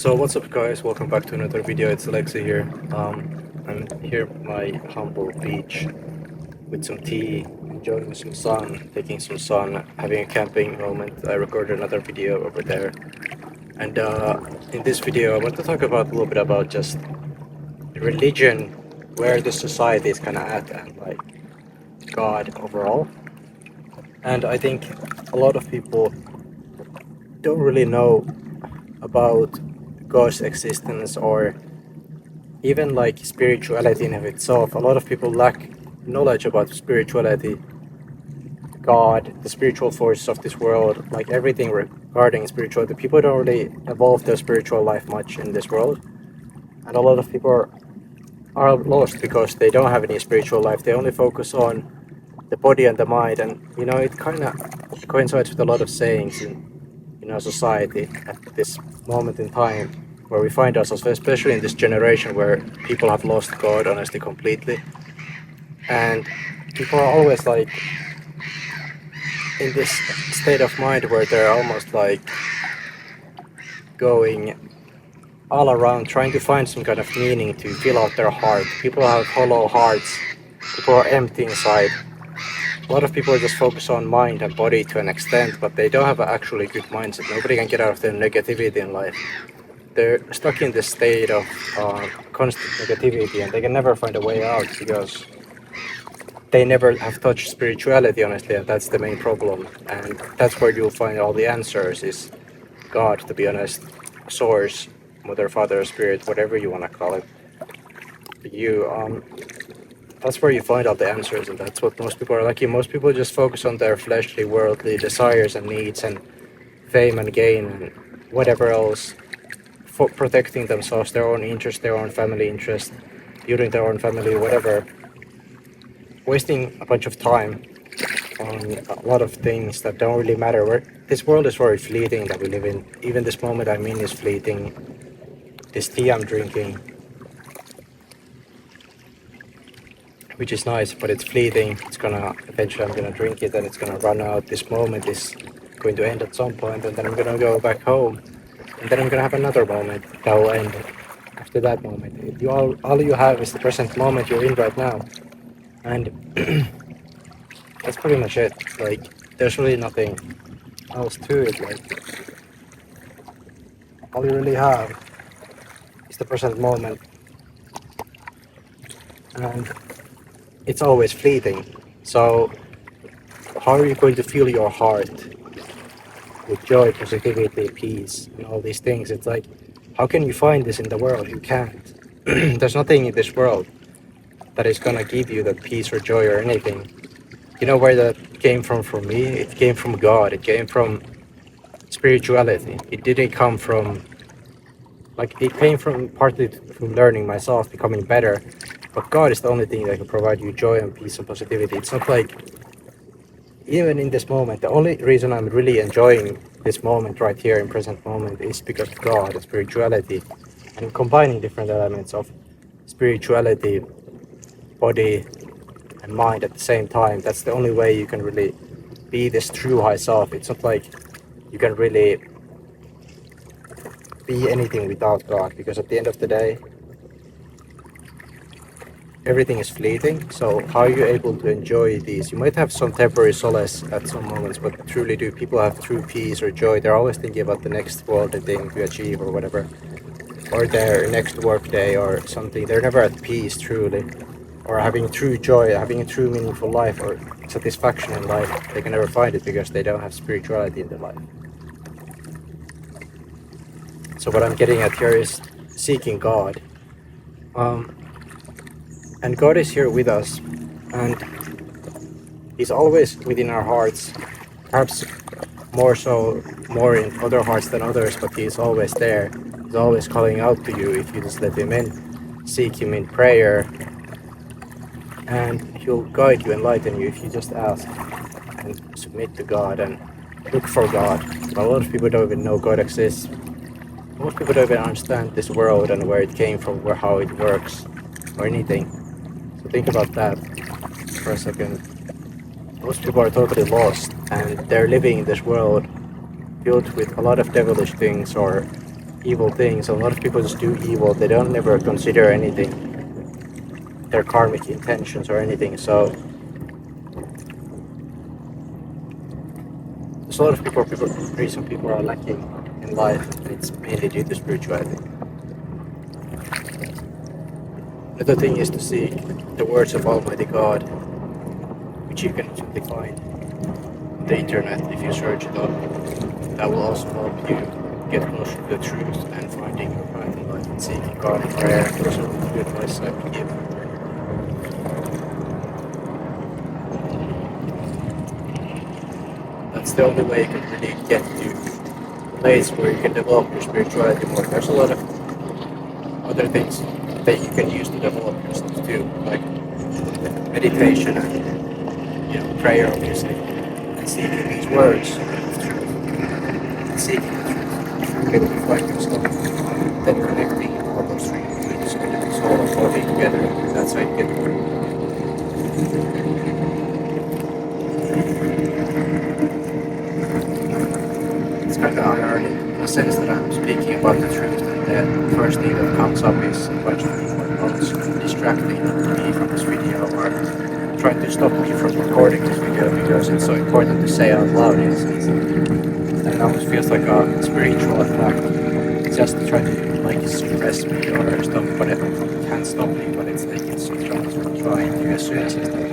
So what's up guys, welcome back to another video. It's Alexei here. I'm here at my humble beach with some tea, enjoying some sun, taking some sun, having a camping moment. I recorded another video over there. And in this video I want to talk about a little bit about just religion, where the society is kind of at, and like God overall. And I think a lot of people don't really know about God's existence or even like spirituality in of itself. A lot of people lack knowledge about spirituality, God, the spiritual forces of this world, like everything regarding spirituality. People don't really evolve their spiritual life much in this world, and a lot of people are lost because they don't have any spiritual life. They only focus on the body and the mind, and you know, it kind of coincides with a lot of sayings in our society at this moment in time where we find ourselves, especially in this generation where people have lost God honestly completely, and people are always like in this state of mind where they're almost like going all around trying to find some kind of meaning to fill out their heart. People have hollow hearts, people are empty inside. A lot of people just focus on mind and body to an extent, but they don't have an actually good mindset. Nobody can get out of their negativity in life. They're stuck in this state of constant negativity, and they can never find a way out because they never have touched spirituality, honestly, and that's the main problem. And that's where you'll find all the answers, is God, to be honest, source, mother, father, spirit, whatever you want to call it. That's where you find all the answers, and that's what most people are lacking. Most people just focus on their fleshly, worldly desires and needs and fame and gain and whatever else, for protecting themselves, their own interest, their own family interest, building their own family, whatever, wasting a bunch of time on a lot of things that don't really matter. This world is very fleeting that we live in. Even this moment I'm in is fleeting. This tea I'm drinking, which is nice, but it's fleeting. It's gonna, eventually I'm gonna drink it and it's gonna run out. This moment is going to end at some point, and then I'm gonna go back home, and then I'm gonna have another moment that will end after that moment. All you have is the present moment you're in right now, and that's pretty much it. Like, there's really nothing else to it. Like, all you really have is the present moment, and it's always fleeting. So how are you going to fill your heart with joy, positivity, peace, and all these things? It's like, how can you find this in the world? You can't. There's nothing in this world that is gonna give you that peace or joy or anything. You know where that came from for me? It came from God. It came from spirituality. It didn't come from, like, it came from partly from learning myself, becoming better. But God is the only thing that can provide you joy and peace and positivity. It's not like, even in this moment, the only reason I'm really enjoying this moment right here in present moment is because of God and spirituality, and combining different elements of spirituality, body and mind at the same time. That's the only way you can really be this true high self. It's not like you can really be anything without God, because at the end of the day everything is fleeting. So how are you able to enjoy these? You might have some temporary solace at some moments, but truly do people have true peace or joy? They're always thinking about the next worldly thing to achieve or whatever, or their next work day or something. They're never at peace truly, or having true joy, having a true meaningful life or satisfaction in life. They can never find it because they don't have spirituality in their life. So what I'm getting at here is seeking God. And God is here with us, and He's always within our hearts, perhaps more in other hearts than others, but He's always there. He's always calling out to you if you just let Him in, seek Him in prayer, and He'll guide you, enlighten you if you just ask and submit to God and look for God. But a lot of people don't even know God exists. Most people don't even understand this world and where it came from, or how it works, or anything. So think about that for a second. Most people are totally lost, and they're living in this world filled with a lot of devilish things, or evil things. A lot of people just do evil. They don't never consider anything, their karmic intentions or anything. So there's a lot of reason people are lacking in life, and it's mainly due to spirituality. Another thing is to seek the words of Almighty God, which you can simply find on the internet if you search it up. That will also help you get closer to the truth and finding your path in life and seeking God in prayer. Those are the good advice I would give. That's the only way you can really get to a place where you can develop your spirituality more. There's a lot of other things that you can use to develop yourself too, like meditation and prayer, obviously, and seeking these words of truth, and seeking the truth. If you find yourself, then connecting all those three things, spirit, soul, and body together. That's how you get through. It's kind of ironic in the sense that I'm speaking about the truth, and the first thing that comes up is a bunch of people distracting me from this video or trying to stop me from recording this video because it's so important to say out loud. And it almost feels like a spiritual attack. It's just to try to suppress me or stop whatever. It can't stop me, but it's like it's trying to as soon as I start,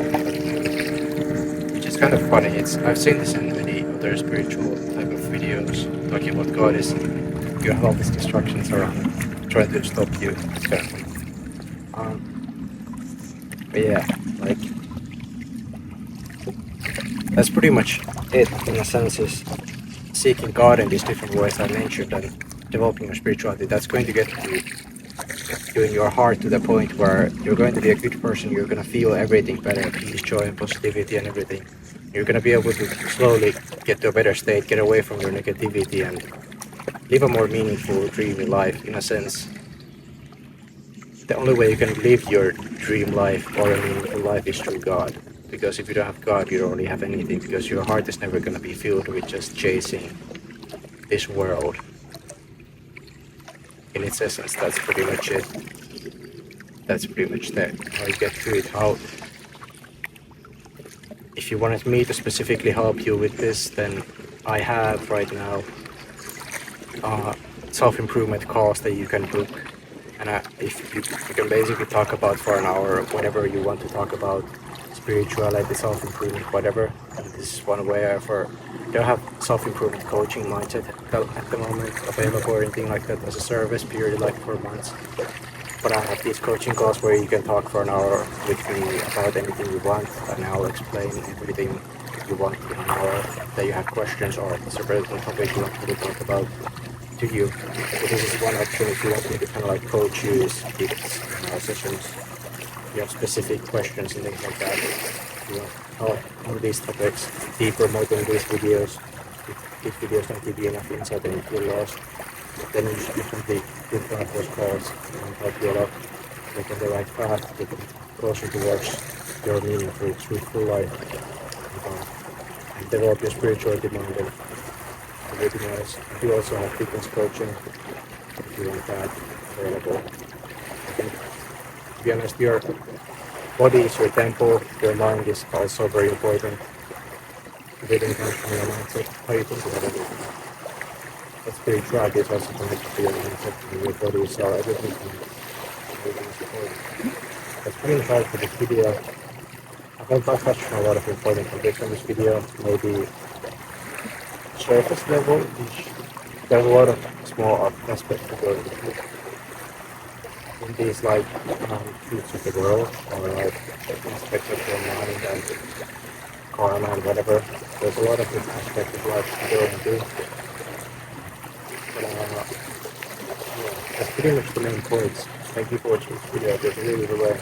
which is kind of funny. I've seen this in many other spiritual type of videos talking about God is you have all these distractions around trying to stop you. It's kind of funny. But yeah, that's pretty much it in a sense, is seeking God in these different ways I mentioned and developing your spirituality. That's going to get you doing your heart to the point where you're going to be a good person. You're going to feel everything better, peace, joy, and positivity and everything. You're going to be able to slowly get to a better state, get away from your negativity and live a more meaningful, dreamy life in a sense. The only way you can live your dream life or a meaningful life is through God. Because if you don't have God, you don't really have anything, because your heart is never going to be filled with just chasing this world. In its essence, that's pretty much it. That's pretty much that. How you get through it. If you wanted me to specifically help you with this, then I have right now self-improvement calls that you can book. And if you can basically talk about for an hour whatever you want to talk about, spirituality, self-improvement, whatever. And this is one way I don't have self-improvement coaching mindset at the moment available or anything like that as a service, purely like for months. But I have these coaching calls where you can talk for an hour with me about anything you want, and I'll explain everything you want in an hour that you have questions or it's a relevant topic you want me to talk about to you. So this is one option if you want me to kind of like coach you, is these sessions. You have specific questions and things like that. You want help on these topics, deeper more than these videos. If these videos don't give you enough insight and you feel lost, then you should simply give one of those calls and help you a lot. Make on the right path, get closer towards your meaningful, truthful life, and develop your spirituality mind and everything else. We also have fitness coaching if you want that available. To be honest, your body is your temple, your mind is also very important. Everything comes from your mindset, how you think about everything. But spirituality is also connected to your mindset and your body, so everything is important. That's pretty much all for this video. I hope I touched on a lot of important topics on this video, maybe surface level. There's a lot of small aspects to go into. In these truths of the world, or aspects of your mind and karma and whatever. There's a lot of different aspects of life to go into. But that's pretty much the main points. Thank you for watching this video. There's really the way.